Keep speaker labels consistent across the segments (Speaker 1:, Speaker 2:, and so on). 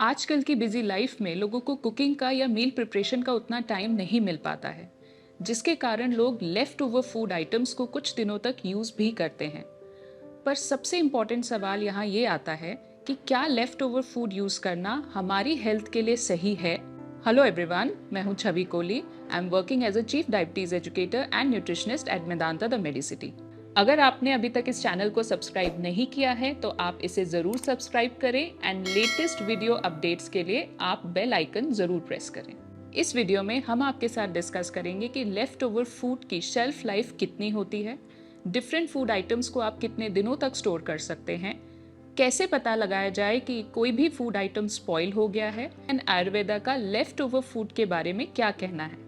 Speaker 1: आजकल की busy life में लोगों को कुकिंग का या मील प्रिपरेशन का उतना टाइम नहीं मिल पाता है, जिसके कारण लोग लेफ्ट ओवर फूड आइटम्स को कुछ दिनों तक यूज भी करते हैं। पर सबसे इम्पोर्टेंट सवाल यहाँ ये आता है कि क्या लेफ्ट ओवर फूड यूज करना हमारी हेल्थ के लिए सही है। हेलो एवरीवन, मैं हूँ Chhavi Kohli. I am working as a chief diabetes educator and nutritionist at Medanta the Medicity. अगर आपने अभी तक इस चैनल को सब्सक्राइब नहीं किया है तो आप इसे ज़रूर सब्सक्राइब करें एंड लेटेस्ट वीडियो अपडेट्स के लिए आप बेल आइकन ज़रूर प्रेस करें। इस वीडियो में हम आपके साथ डिस्कस करेंगे कि लेफ्ट ओवर फूड की शेल्फ लाइफ कितनी होती है, डिफरेंट फूड आइटम्स को आप कितने दिनों तक स्टोर कर सकते हैं, कैसे पता लगाया जाए कि कोई भी फूड आइटम स्पॉइल हो गया है, एंड आयुर्वेदा का लेफ्ट ओवर फूड के बारे में क्या कहना है।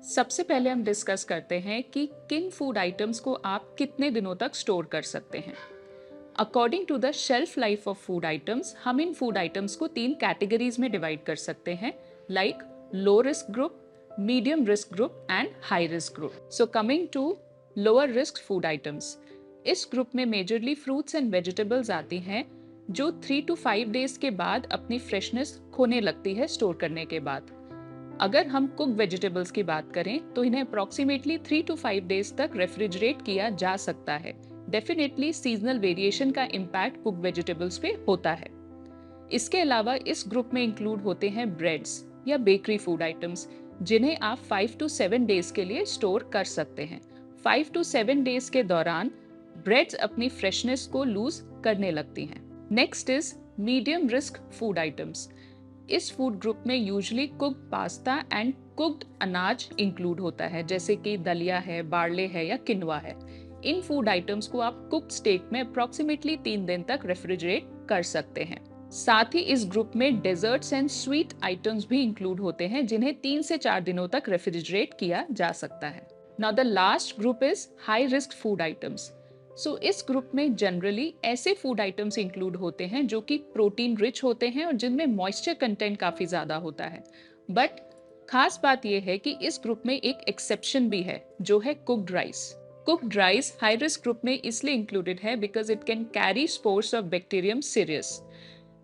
Speaker 1: सबसे पहले हम डिस्कस करते हैं कि किन फूड आइटम्स को आप कितने दिनों तक स्टोर कर सकते हैं। According to the shelf life of food items, हम इन फूड आइटम्स को 3 कैटेगरीज में डिवाइड कर सकते हैं, like low risk group, medium risk group and high risk group. So coming to lower risk food items, इस ग्रुप में majorly fruits and vegetables आती हैं जो 3 to 5 डेज के बाद अपनी फ्रेशनेस खोने लगती है स्टोर करने के बाद। अगर हम कुक वेजिटेबल्स की बात करें तो इन्हें अप्रॉक्सीमेटली 3 to 5 डेज तक रेफ्रिजरेट किया जा सकता है। डेफिनेटली सीजनल वेरिएशन का इम्पैक्ट कुक वेजिटेबल्स पे होता है। इसके अलावा इस ग्रुप में इंक्लूड होते हैं ब्रेड्स या बेकरी फूड आइटम्स, जिन्हें आप 5 to 7 डेज के लिए स्टोर कर सकते हैं। 5 to 7 डेज के दौरान ब्रेड्स अपनी फ्रेशनेस को लूज करने लगती हैं। Next is medium risk food items. इस फूड ग्रुप में usually cooked pasta and cooked अनाज इंक्लूड होता है, जैसे कि दलिया है, बार्ले है या किनवा है। इन फूड आइटम्स को आप कुक्ड स्टेट में अप्रॉक्सीमेटली 3 दिन तक रेफ्रिजरेट कर सकते हैं। साथ ही इस ग्रुप में डेजर्ट्स एंड स्वीट आइटम्स भी इंक्लूड होते हैं, जिन्हें 3 से 4 दिनों तक रेफ्रिजरेट किया जा सकता है। Now the last group is high risk food items. So इस ग्रुप में जनरली ऐसे फूड आइटम्स इंक्लूड होते हैं जो कि प्रोटीन रिच होते हैं और जिनमें मॉइस्चर कंटेंट काफ़ी ज़्यादा होता है। बट खास बात यह है कि इस ग्रुप में एक एक्सेप्शन भी है, जो है cooked rice. Cooked rice high risk group में इसलिए इंक्लूडेड है because it can carry spores of bacterium serious.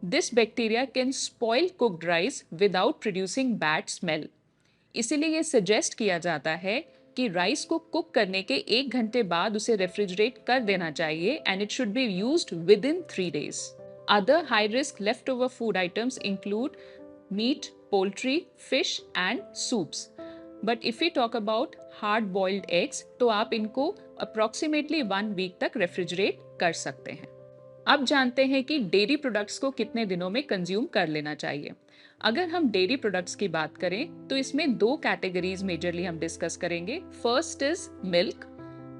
Speaker 1: This bacteria can spoil cooked rice without producing bad smell. इसीलिए ये सजेस्ट किया जाता है कि राइस को कुक करने के 1 घंटे बाद उसे रेफ्रिजरेट कर देना चाहिए and it should be used with in 3 days. Other high risk leftover food items include meat, poultry, fish and soups. But if we talk about hard boiled eggs, तो आप इनको approximately 1 week तक refrigerate कर सकते हैं। अब जानते हैं कि डेयरी प्रोडक्ट्स को कितने दिनों में कंज्यूम कर लेना चाहिए। अगर हम डेयरी प्रोडक्ट्स की बात करें तो इसमें 2 कैटेगरीज मेजरली हम डिस्कस करेंगे। First is milk.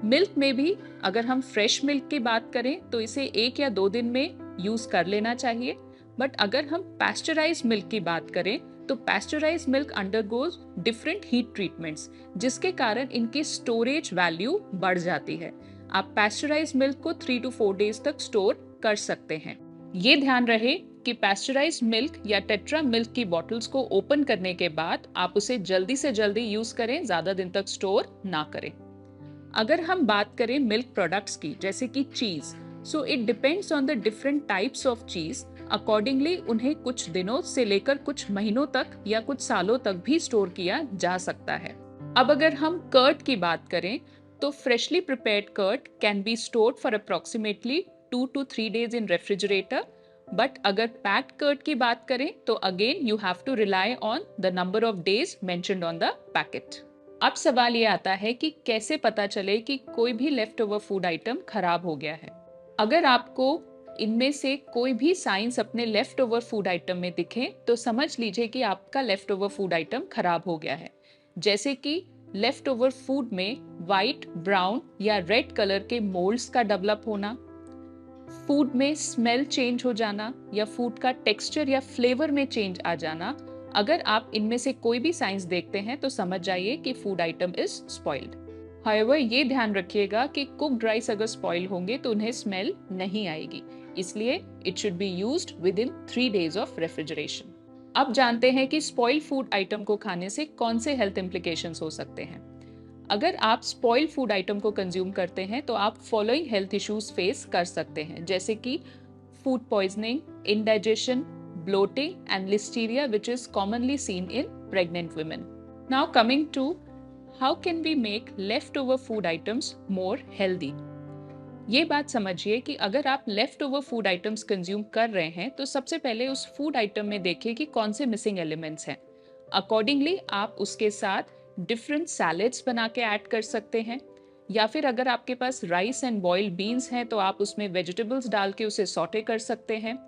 Speaker 1: मिल्क में भी अगर हम फ्रेश मिल्क की बात करें तो इसे 1 या 2 दिन में यूज कर लेना चाहिए। बट अगर हम पैस्चराइज मिल्क की बात करें तो pasteurise milk undergoes different heat treatments, जिसके कारण इनकी स्टोरेज वैल्यू बढ़ जाती है। आप पैस्चराइज मिल्क को 3 to 4 डेज तक स्टोर कर सकते हैं। ये ध्यान रहे कि पैस्चराइज्ड मिल्क या टेट्रा मिल्क की बॉटल्स को ओपन करने के बाद आप उसे जल्दी से जल्दी यूज करें, ज्यादा दिन तक स्टोर ना करें। अगर हम बात करें मिल्क प्रोडक्ट्स की, जैसे कि चीज, so it depends on the different types of चीज। अकॉर्डिंगली उन्हें कुछ दिनों से लेकर कुछ महीनों तक या कुछ सालों तक भी स्टोर किया जा सकता है। अब अगर हम कर्ड की बात करें तो freshly prepared curd can be stored for approximately 2 to 3 days in refrigerator. But अगर पैक्ड कर्ड की बात करें तो again you have to rely on the number of days mentioned on the packet. अब सवाल ये आता है कि कैसे पता चले कि कोई भी लेफ्ट ओवर फूड आइटम खराब हो गया है। अगर आपको इनमें से कोई भी साइंस अपने लेफ्ट ओवर फूड आइटम में दिखे तो समझ लीजिए कि आपका लेफ्ट ओवर फूड आइटम खराब हो गया है। जैसे कि लेफ्ट ओवर फूड में व्हाइट, ब्राउन या रेड कलर के मोल्ड्स का डेवलप होना, फूड में स्मेल चेंज हो जाना या फूड का टेक्सचर या फ्लेवर में चेंज आ जाना। अगर आप इनमें से कोई भी साइंस देखते हैं तो समझ जाइए कि food item is spoiled. However, ये ध्यान रखिएगा कि कुक्ड राइस अगर स्पॉइल होंगे तो उन्हें स्मेल नहीं आएगी, इसलिए it should be used with in 3 days of refrigeration. अब जानते हैं कि स्पॉइल्ड फूड आइटम को खाने से कौन से हेल्थ इम्प्लीकेशंस हो सकते हैं। अगर आप स्पॉइल फूड आइटम को कंज्यूम करते हैं तो आप फॉलोइंग हेल्थ इश्यूज फेस कर सकते हैं, जैसे कि food poisoning, indigestion, bloating, and listeria, which is commonly seen in pregnant women. Now, coming to how can we make leftover food items more healthy? ये बात समझिए कि अगर आप left over food items consume कर रहे हैं तो सबसे पहले उस फूड आइटम में देखिए कि कौन से मिसिंग एलिमेंट्स हैं। अकॉर्डिंगली आप उसके साथ डिफरेंट सैलेड्स बना के ऐड कर सकते हैं, या फिर अगर आपके पास राइस एंड बॉइल्ड बीन्स हैं तो आप उसमें वेजिटेबल्स डाल के उसे सॉटे कर सकते हैं।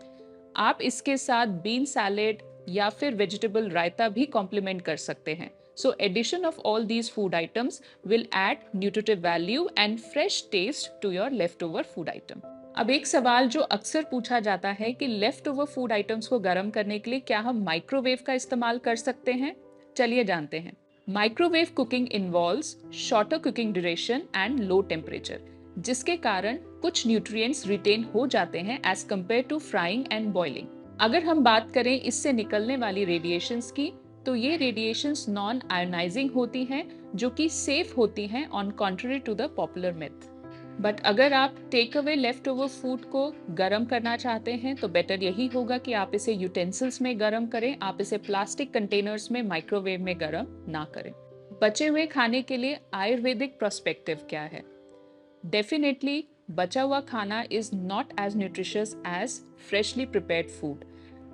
Speaker 1: आप इसके साथ बीन सैलेड या फिर वेजिटेबल रायता भी कॉम्प्लीमेंट कर सकते हैं। So addition of all these food items will add nutritive value and fresh taste to your leftover food item. अब एक सवाल जो अक्सर पूछा जाता है कि लेफ्ट ओवर फूड आइटम्स को गर्म करने के लिए क्या हम माइक्रोवेव का इस्तेमाल कर सकते हैं? चलिए जानते हैं। Microwave cooking involves shorter cooking duration and low temperature, जिसके कारण कुछ न्यूट्रिएंट्स रिटेन हो जाते हैं as compare to frying and boiling. अगर हम बात करें इससे निकलने वाली रेडिएशंस की, तो ये रेडिएशंस नॉन आयोनाइजिंग होती हैं, जो कि सेफ होती हैं on contrary to the popular myth. But अगर आप take away left over food को गर्म करना चाहते हैं तो बेटर यही होगा कि आप इसे यूटेंसिल्स में गर्म करें, आप इसे प्लास्टिक कंटेनर्स में माइक्रोवेव में गर्म ना करें। बचे हुए खाने के लिए आयुर्वेदिक पर्सपेक्टिव क्या है? डेफिनेटली बचा हुआ खाना is not as nutritious as freshly prepared food.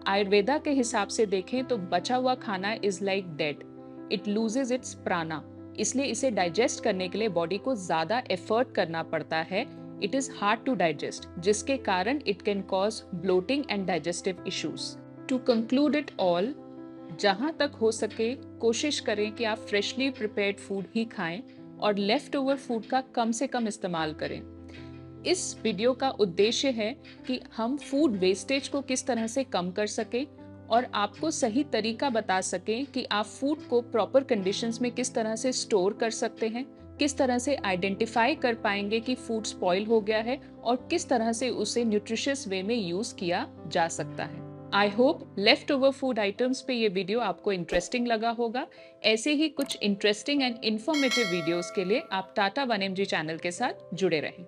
Speaker 1: Ayurveda के हिसाब से देखें तो बचा हुआ खाना is like dead, it loses its prana, इसलिए इसे डाइजेस्ट करने के लिए बॉडी को ज्यादा एफर्ट करना पड़ता है। It is hard to digest, जिसके कारण it can cause bloating and digestive issues. To conclude it all, जहां तक हो सके कोशिश करें कि आप फ्रेशली प्रिपेयर्ड फूड ही खाएं और लेफ्ट ओवर फूड का कम से कम इस्तेमाल करें। इस वीडियो का उद्देश्य है कि हम फूड वेस्टेज को किस तरह से कम कर सकें और आपको सही तरीका बता सकें कि आप फूड को प्रॉपर कंडीशंस में किस तरह से स्टोर कर सकते हैं, किस तरह से आइडेंटिफाई कर पाएंगे कि फूड स्पॉइल हो गया है और किस तरह से उसे न्यूट्रिशियस वे में यूज किया जा सकता है। I hope left over food items पे ये वीडियो आपको इंटरेस्टिंग लगा होगा। ऐसे ही कुछ इंटरेस्टिंग एंड इंफॉर्मेटिव वीडियोस के लिए आप टाटा 1mg चैनल के साथ जुड़े रहें।